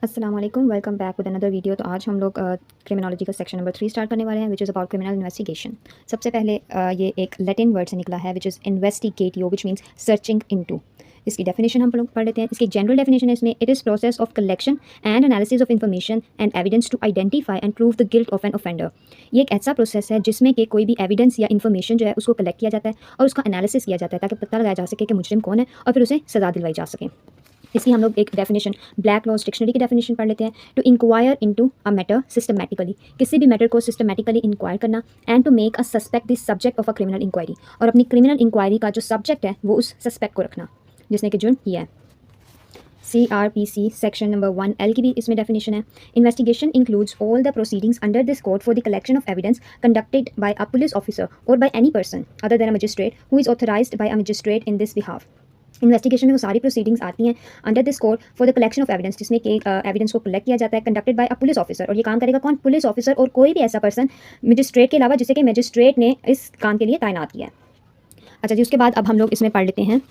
अस्सलाम वालेकुम, welcome back with another video. तो आज हम लोग क्रिमिनोलॉजी का सेक्शन नंबर 3 स्टार्ट करने वाले हैं, which is about criminal investigation. सबसे पहले ये एक लैटिन वर्ड से निकला है, which is investigatio, which means searching into. इसकी डेफिनेशन हम लोग पढ़ लेते हैं। इसकी जनरल डेफिनेशन है इसमें, it is process of collection and analysis of information and evidence to identify and prove the guilt of an offender. ये एक ऐसा प्रोसेस है जिसमें कि कोई भी एविडेंस या इन्फॉर्मेशन जो है उसको कलेक्ट किया जाता है और उसका एनालिसिस किया जाता है ताकि पता लगाया जा सके कि मुजरिम कौन है और फिर उसे सज़ा दिलवाई जा सके। इसकी हम लोग एक डेफिनेशन ब्लैक लॉज डिक्शनरी की डेफिनेशन पढ़ लेते हैं। To inquire into a matter systematically, किसी भी मैटर को सिस्टमैटिकली इंक्वायर करना। And to make a suspect this subject of a criminal inquiry, और अपनी क्रिमिनल इंक्वायरी का जो सब्जेक्ट है वो उस सस्पेक्ट को रखना जिसने कि जुर्म किया है। CRPC सेक्शन नंबर 1L की भी इसमें डेफिनेशन है। Investigation includes all the proceedings under this code for the collection of evidence conducted by a police officer और by any person other than a magistrate who is authorised by a magistrate in this behalf. Investigation में वो सारी proceedings आती हैं under this code for the collection of evidence, जिसमें कि evidence को collect किया जाता है conducted by a police officer. और ये काम करेगा कौन? पुलिस ऑफिसर और कोई भी ऐसा पर्सन मजिस्ट्रेट के अलावा जिसे कि मजिस्ट्रेट ने इस काम के लिए तैनात किया है। अच्छा जी, उसके बाद अब हम लोग इसमें पढ़ लेते हैं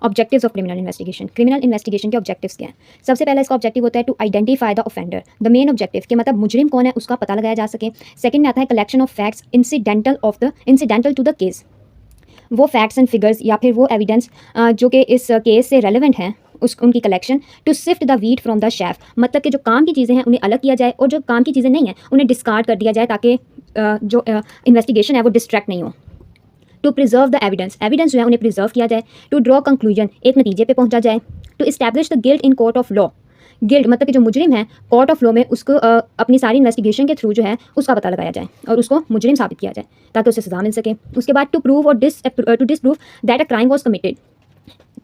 objectives of criminal investigation. Criminal investigation के ऑब्जेक्टिव्स क्या हैं? सबसे पहला इसका ऑब्जेक्टिव होता है to identify the offender, the main objective कि मतलब मुजरिम कौन है उसका पता लगाया जा सके। सेकंड में आता है collection of facts incidental to the case, वो फैक्ट्स एंड फिगर्स या फिर वो एविडेंस जो कि इस केस से रेलेवेंट हैं उनकी collection. To sift the wheat from the chaff, मतलब कि जो काम की चीज़ें हैं उन्हें अलग किया जाए और जो काम की चीज़ें नहीं हैं उन्हें डिस्कार्ड कर दिया जाए ताकि जो इन्वेस्टिगेशन है वो डिस्ट्रैक्ट नहीं हो। टू प्रिजर्व द एविडेंस जो है उन्हें प्रिजर्व किया जाए। टू ड्रॉ कंक्लूजन, एक नतीजे पे पहुंचा जाए। To establish the guilt in court of law, guilt मतलब कि जो मुजरिम है कोर्ट ऑफ लॉ में उसको अपनी सारी इन्वेस्टिगेशन के थ्रू जो है उसका पता लगाया जाए और उसको मुजरिम साबित किया जाए ताकि उसे सजा मिल सके। उसके बाद टू प्रूव और to disprove that a crime was committed.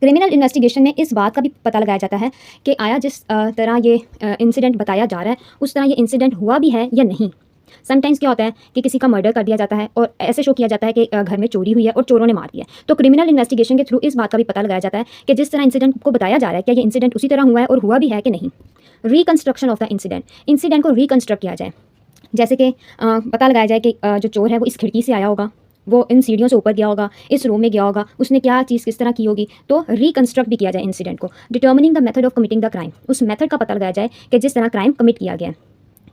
Criminal investigation में इस बात का भी पता लगाया जाता है कि आया जिस तरह ये इंसिडेंट बताया जा रहा है उस तरह ये इंसिडेंट हुआ भी है या नहीं। समटाइम्स क्या होता है कि किसी का मर्डर कर दिया जाता है और ऐसे शो किया जाता है कि घर में चोरी हुई है और चोरों ने मार दिया है। तो क्रिमिनल इन्वेस्टिगेशन के थ्रू इस बात का भी पता लगाया जाता है कि जिस तरह इंसिडेंट को बताया जा रहा है क्या ये इंसिडेंट उसी तरह हुआ है और हुआ भी है कि नहीं। रिकंस्ट्रक्शन ऑफ द इंसिडेंट को रिकंस्ट्रक्ट किया जाए, जैसे कि पता लगाया जाए कि जो चोर है वो इस खिड़की से आया होगा, वो इन सीढ़ियों से ऊपर गया होगा, इस रूम में गया होगा, उसने क्या चीज़ किस तरह की होगी। तो रिकंस्ट्रक्ट भी किया जाए इंसिडेंट को। Determining the method of committing the crime, उस मेथड का पता लगाया जाए कि जिस तरह क्राइम कमिट किया गया है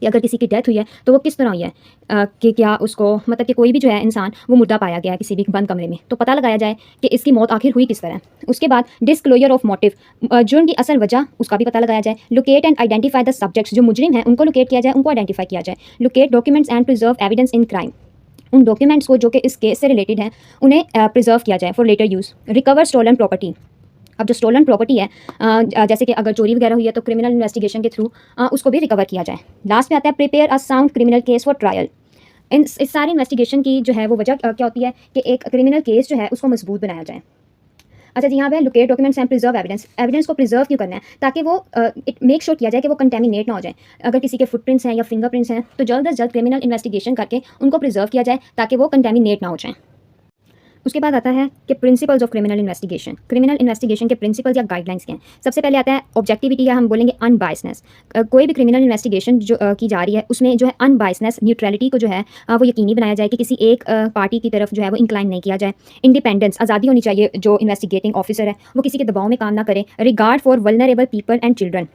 कि अगर किसी की डेथ हुई है तो वो किस तरह हुई है, कि क्या उसको मतलब कि कोई भी जो है इंसान वो मुर्दा पाया गया है किसी भी बंद कमरे में, तो पता लगाया जाए कि इसकी मौत आखिर हुई किस तरह। उसके बाद डिस्क्लोजर ऑफ मोटिव, जुर्म की असल वजह उसका भी पता लगाया जाए। Locate and identify the subjects, जो मुजरिम हैं उनको लोकेट किया जाए, उनको आइडेंटिफाई किया जाए। Locate documents and preserve evidence in crime, उन डॉक्यूमेंट्स को जो कि इस केस से रिलेटेड हैं उन्हें प्रिजर्व किया जाए for later use. Recover stolen property, अब जो स्टोलन प्रॉपर्टी है जैसे कि अगर चोरी वगैरह हुई है तो क्रिमिनल इन्वेस्टिगेशन के थ्रू उसको भी रिकवर किया जाए। लास्ट में आता है prepare a sound criminal case for trial. इस सारी इन्वेस्टिगेशन की जो है वो वजह क्या होती है कि एक क्रिमिनल केस जो है उसको मजबूत बनाया जाए। अच्छा जी, यहाँ पे locate documents and preserve evidence को प्रिजर्व क्यों करना है? ताकि वो इट मेक श्योर किया जाए कि वो कंटेमिनेट ना हो जाए। अगर किसी के फुटप्रिंट्स हैं या फिंगरप्रिंट्स हैं तो जल्द अज जल्द क्रिमिनल इन्वेस्टिगेशन करके उनको प्रिजर्व किया जाए ताकि वो कंटेमिनेट ना हो जाए। उसके बाद आता है कि प्रिंसिपल्स ऑफ क्रिमिनल इन्वेस्टिगेशन के प्रिंसिपल्स या गाइडलाइंस क्या हैं। सबसे पहले आता है ऑब्जेक्टिविटी या हम बोलेंगे अनबायसनेस। कोई भी क्रिमिनल इन्वेस्टिगेशन जो की जा रही है उसमें जो है अनबायसनेस, न्यूट्रलिटी को जो है वो यकीनी बनाया जाए कि किसी एक पार्टी की तरफ जो है वो इंक्लाइन नहीं किया जाए। इंडिपेंडेंस, आज़ादी होनी चाहिए, जो इन्वेस्टिगेटिंग ऑफिसर है वो किसी के दबाव में काम ना करे। Regard for vulnerable people and children,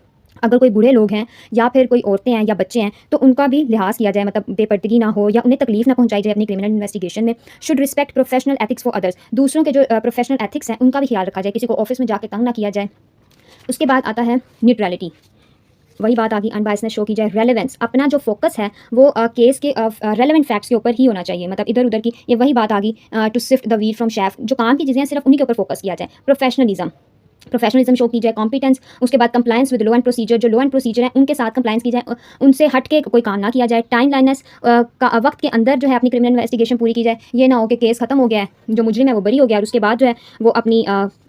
अगर कोई बूढ़े लोग हैं या फिर कोई औरतें हैं या बच्चे हैं तो उनका भी लिहाज किया जाए, मतलब बेपर्दगी ना हो या उन्हें तकलीफ ना पहुंचाई जाए अपनी क्रिमिनल इन्वेस्टिगेशन में। Should respect professional ethics for others, दूसरों के जो प्रोफेशनल एथिक्स हैं उनका भी ख्याल रखा जाए, किसी को ऑफिस में जाके तंग ना किया जाए। उसके बाद आता है न्यूट्रलिटी, वही बात आ गई, अनबायसनेस शो की जाए। रेलेवेंस, अपना जो फोकस है वो केस के रेलेवेंट फैक्ट्स के ऊपर ही होना चाहिए, मतलब इधर उधर की, ये वही बात आ गई। To sift the wheat from chaff, जो काम की चीज़ें हैं सिर्फ उन्हीं के ऊपर फोकस किया जाए। प्रोफेशनलिज्म शो की जाए। कॉम्पिटेंस, उसके बाद compliance with law and procedure, जो लॉ एंड प्रोसीजर है उनके साथ कंप्लायंस की जाए, उनसे हट के कोई काम ना किया जाए। टाइम लाइननेस, वक्त के अंदर जो है अपनी क्रिमिनल इन्वेस्टिगेशन पूरी की जाए। ये ना हो कि केस खत्म हो गया है, जो मुजरिम है वो बरी हो गया और उसके बाद जो है वो अपनी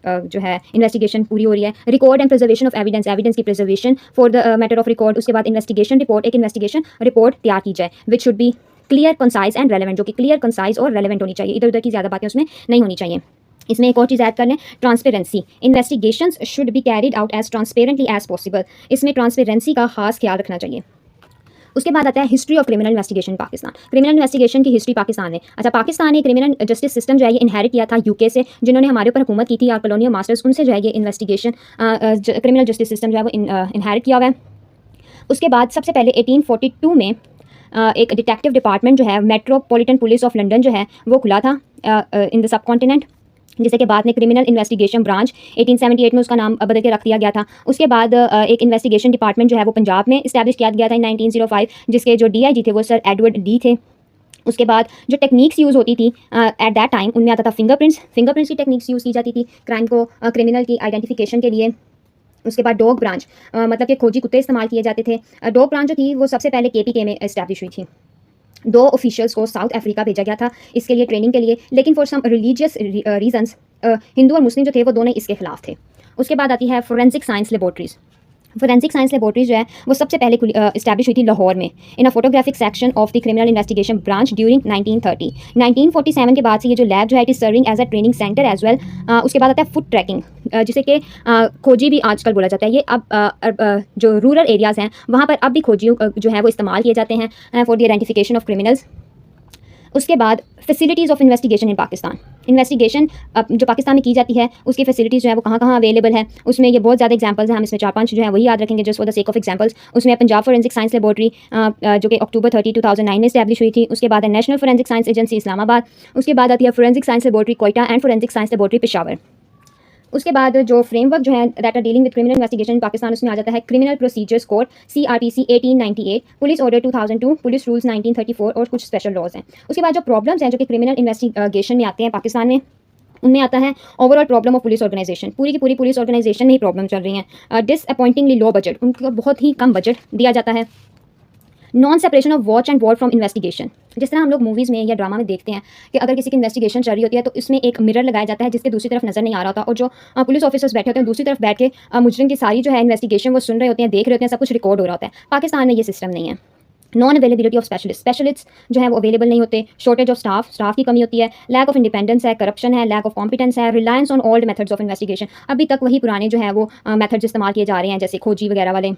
जो है इन्वेस्टिगेशन पूरी हो रही है। Record and preservation of evidence की preservation for the matter of record. उसके बाद इन्वेस्टिगेशन रिपोर्ट, एक इन्वेस्टिगेशन रिपोर्ट तैयार की जाए which should be clear, concise and relevant, जो कि क्लियर, कंसाइज और रेलेवेंट होनी चाहिए, इधर उधर की ज़्यादा बातें उसमें नहीं होनी चाहिए। इसमें एक और चीज़ ऐड कर लें, transparency. Investigations should be carried out as transparently as possible, इसमें ट्रांसपेरेंसी का खास ख्याल रखना चाहिए। उसके बाद आता है history of criminal investigation Pakistan. Criminal investigation की हिस्ट्री पाकिस्तान ने, अच्छा पाकिस्तान ने क्रिमिनल जस्टिस सिस्टम जो है ये इनहेरिट किया था यूके से, जिन्होंने हमारे ऊपर हुकूमत की थी, और कॉलोनियल मास्टर्स, उनसे जो है ये इन्वेस्टिगेशन क्रिमिनल जस्टिस सिस्टम जो है वो इनहेरिट किया हुआ है। उसके बाद सबसे पहले 1842 में एक डिटेक्टिव डिपार्टमेंट जो है मेट्रोपॉलिटन पुलिस ऑफ लंदन जो है वो खुला था इन द सब कॉन्टिनेंट, जिसे कि बाद में क्रिमिनल इन्वेस्टिगेशन ब्रांच 1878 में उसका नाम बदल के रख दिया गया था। उसके बाद एक इन्वेस्टिगेशन डिपार्टमेंट जो है वो पंजाब में इस्टेब्लिश किया गया था इन 1905, जिसके जो डीआईजी थे वो सर एडवर्ड ली थे। उसके बाद जो टेक्निक्स यूज़ होती थी एट दैट टाइम, उनमें आता था फिंगरप्रिंट्स की टेक्निक्स यूज़ की जाती थी क्राइम को क्रिमिनल की आइडेंटिफिकेशन के लिए। उसके बाद डॉग ब्रांच, मतलब कि खोजी कुत्ते इस्तेमाल किए जाते थे। डॉग ब्रांच जो थी वो सबसे पहले केपीके में इस्टेब्लिश हुई थी। 2 ऑफिशियल्स को साउथ अफ्रीका भेजा गया था इसके लिए, ट्रेनिंग के लिए, लेकिन for some religious reasons Hindu और मुस्लिम जो थे वो दोनों इसके खिलाफ थे। उसके बाद आती है forensic science laboratories. Forensic science laboratory जो है वो सबसे पहले इस्टेब्लिश हुई थी लाहौर में in a photographic section of the criminal investigation branch during 1930। 1947 के बाद से ये जो लैब जो है it is serving as a training centre as well. उसके बाद आता है फुट ट्रैकिंग, जिसे कि खोजी भी आजकल बोला जाता है। ये अब जो रूरल एरियाज़ हैं वहाँ पर अब भी खोजी जो है वो इस्तेमाल किए जाते हैं for the identification of criminals. उसके बाद facilities of investigation in Pakistan. Investigation जो पाकिस्तान में की जाती है उसकी फैसिलिटीज़ जो है वो कहाँ कहाँ अवेलेबल है, उसमें ये बहुत ज़्यादा एग्जांपल्स हैं। हम इसमें 4-5 जो है वही याद रखेंगे just for the sake of examples. उसमें पंजाब फोरेंसिक साइंस लेबोरेटरी जो कि अक्टूबर 30, 2009 में इस्टेब्लिश हुई थी। उसके बाद है national forensic science agency Islamabad. उसके बाद आती है forensic science laboratory Quetta and forensic science laboratory Peshawar. उसके बाद जो फ्रेमवर्क जो है that are dealing with criminal investigation in Pakistan, उसमें आ जाता है criminal procedures code CRPC 1898, police order 2002, police rules 1934 और कुछ स्पेशल लॉज हैं। उसके बाद जो प्रॉब्लम्स हैं जो कि क्रिमिनल इन्वेस्टिगेशन में आते हैं पाकिस्तान में, उनमें आता है overall problem of police organisation. पूरी की पूरी पुलिस ऑर्गेनाइजेशन में ही प्रॉब्लम चल रही हैं। डिसअपॉइंटिंगली लो बजट, उनको बहुत ही कम बजट दिया जाता है। Non separation of watch and war from investigation. जिस तरह हम लोग मूवीज़ में या ड्रामा में देखते हैं कि अगर किसी की इन्वेस्टिगेशन चल रही होती है तो इसमें एक मिरर लगाया जाता है जिसके दूसरी तरफ नज़र नहीं आ रहा होता, और जो पुलिस ऑफिसर्स बैठे होते हैं दूसरी तरफ बैठ के मुजरिम की सारी जो है इन्वेस्टिगेशन वो सुन रहे होते हैं, देख रहे होते हैं, सब कुछ रिकॉर्ड हो रहा होता है। पाकिस्तान में ये सिस्टम नहीं है। नॉन अवेलेबिलिटी ऑफ स्पेशलिस्ट जो है वो अवेलेबल नहीं होते। शॉर्टेज ऑफ स्टाफ की कमी होती है। लैक ऑफ इंडिपेंडेंस है, करप्शन है, लैक ऑफ कॉम्पिटेंस है, reliance on old methods of investigation. अभी तक वही पुराने जो है वो मेथड्स इस्तेमाल किए जा रहे हैं जैसे खोजी वगैरह वाले।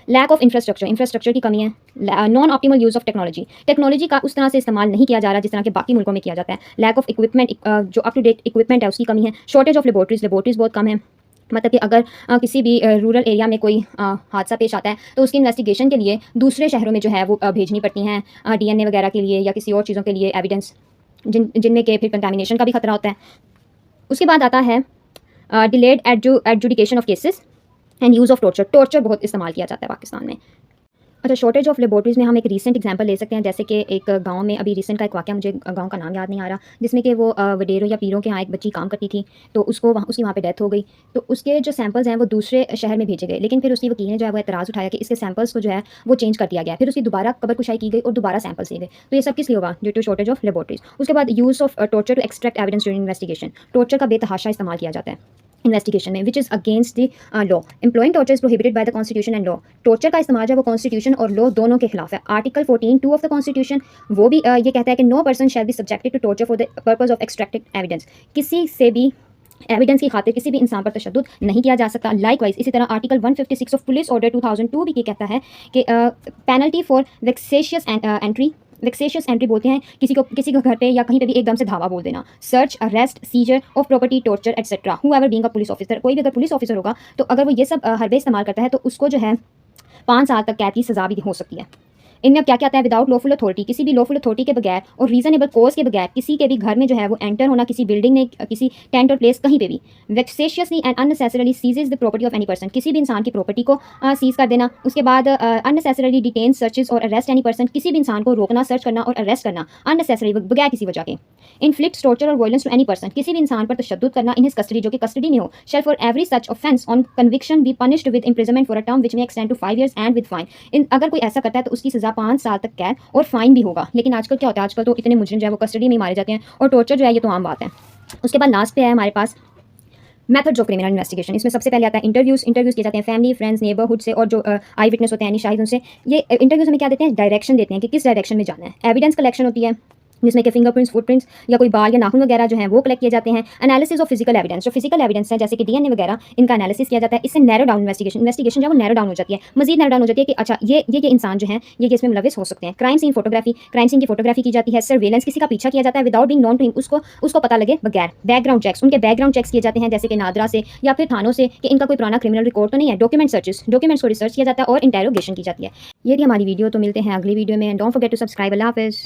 लैक ऑफ इंफ्रास्ट्रक्चर की कमी है। Non optimal use of technology का उस तरह से इस्तेमाल नहीं किया जा रहा जिस तरह के बाकी मुल्कों में किया जाता है। लैक ऑफ इक्विपमेंट, जो अप टू डेट इक्विपमेंट है उसकी कमी है। शॉर्टेज ऑफ लेबोरेटरीज बहुत कम है। मतलब कि अगर किसी भी रूरल एरिया में कोई हादसा पेश आता है तो उसकी इन्वेस्टिगेशन के लिए दूसरे शहरों में जो है वो भेजनी पड़ती हैं DNA वगैरह के लिए या किसी और चीज़ों के लिए एविडेंस, जिनमें के फिर कंटामिनेशन का भी खतरा होता है। उसके बाद आता है delayed adjudication of cases and use of torture बहुत इस्तेमाल किया जाता है पाकिस्तान में। अच्छा, शॉर्टेज ऑफ लेबोरेटरीज में हम एक रीसेंट एग्जांपल ले सकते हैं, जैसे कि एक गांव में अभी रीसेंट का एक वाक़या, मुझे गांव का नाम याद नहीं आ रहा, जिसमें कि वो वडेरों या पीरों के यहाँ एक बच्ची काम करती थी तो उसको उसकी वहाँ पे डेथ हो गई। तो उसके जो सैंपल्स हैं वो दूसरे शहर में भेजे गए, लेकिन फिर उसकी वकील ने जो है वो एतराज़ उठाया कि इसके सैंपल्स को जो है वो चेंज कर दिया गया। फिर उसकी दोबारा कबर कुशाई की गई और दोबारा सैंपल्स लिए गए। तो ये सब किस लिए होगा? Due to shortage of laboratories. उसके बाद use of torture to extract evidence during investigation. Torture का बेतहाशा इस्तेमाल किया जाता है इन्वेस्टिगेशन में, which is against the law. Employing torture is prohibited by the constitution and law. Torture का इस्तेमाल जो है वो कॉन्स्टिट्यूशन और लॉ दोनों के खिलाफ है। आर्टिकल 14(2) ऑफ द कॉन्स्टिट्यूशन वो भी ये कहता है कि no person shall be subjected to torture for the purpose of extracted evidence. किसी से भी एविडेंस की खातिर किसी भी इंसान पर तशद्दुद नहीं किया जा सकता। लाइकवाइज इसी तरह आर्टिकल 156 ऑफ पुलिस ऑर्डर 2002 भी ये कहता है कि पेनल्टी फॉर वेक्सेशियस एंट्री बोलते हैं किसी को घर पे या कहीं पे भी एकदम से धावा बोल देना। Search, arrest, scissor of property, torture etcetera. Whoever being a police officer, कोई भी अगर पुलिस ऑफिसर होगा तो अगर वो ये सब हरबे इस्तेमाल करता है तो उसको जो है 5 साल तक कैद की सज़ा भी हो सकती है। इनमें अब क्या क्या आता है? विदाउट लॉफुल अथॉरिटी, किसी भी लॉफुल अथॉरिटी के बगैर और रीजनेबल कोज के बगैर किसी के भी घर में जो है वो एंटर होना, किसी बिल्डिंग में, किसी टेंट और प्लेस कहीं पे भी। Vexatiously and unnecessarily seizes the property of any person, किसी भी इंसान की प्रॉपर्टी को सीज कर देना। उसके बाद अननेसेसरली डिटेन, सर्चेज और अरेस्ट एनी पर्सन, किसी भी इंसान को रोकना, सर्च करना और अरेस्ट करना अननेसेसरी बगैर किसी वजह के। इन्फ्लिक्ट टॉर्चर और वायलेंस टू एनी पर्सन, किसी भी इंसान पर तशद्दुद करना इन हिज कस्टडी, जो कि कस्टडी में हो। Shall for every such offence on conviction be punished with imprisonment for a term which may extend to 5 years and with fine. अगर कोई ऐसा करता है तो उसकी सज़ा 5 साल तक कैद और फाइन भी होगा। लेकिन आजकल क्या होता है? आजकल तो इतने मुजरिम जो है वो कस्टडी में मारे जाते हैं और टॉर्चर जो है ये तो आम बात है। उसके बाद लास्ट पे है हमारे पास मेथड्स ऑफ क्रिमिनल इन्वेस्टिगेशन। इसमें सबसे पहले आता है इंटरव्यूज़ किए जाते हैं फैमिली, फ्रेंड्स, नेबरहुड से, और जो आई विटनेस होते हैं यानी शाहिद, उनसे। ये इंटरव्यूज़ में क्या देते हैं? डायरेक्शन देते हैं कि किस डायरेक्शन में जाना है। एविडेंस कलेक्शन होती है, जिसमें कि फिंगरप्रिंट्स, फुटप्रिंट्स या कोई बाल या नाखून वगैरह जो हैं वो कलेक्ट किए जाते हैं। एनालिसिस ऑफ फिजिकल एविडेंस, जो फिजिकल एविडेंस है जैसे कि डीएनए वगैरह, इनका एनालिसिस किया जाता है। इससे नैरो डाउन इन्वेस्टिगेशन जो है वो नैरो डाउन हो जाती है, मजीद नैरो डाउन हो जाती है कि अच्छा ये इंसान जो है ये इसमें मुलविस हो सकते हैं। Crime scene photography, crime scene की फोटोग्राफी की जाती है। सर्वेलेंस, किसी का पीछा किया जाता है without being known to him, उसको पता लगे बगैर। बैकग्राउंड चेक्स, उनके बैकग्राउंड चेक्स किए जाते हैं जैसे कि नादरा से या फिर थानों से कि इनका कोई पुराना क्रिमिनल रिकॉर्ड तो नहीं है। डॉक्यूमेंट्स को रिसर्च किया जाता है और इंटेरोगेशन की जाती है। ये थी हमारी वीडियो, तो मिलते हैं अगली वीडियो में। Don't forget to subscribe. अल्लाह हाफिज़।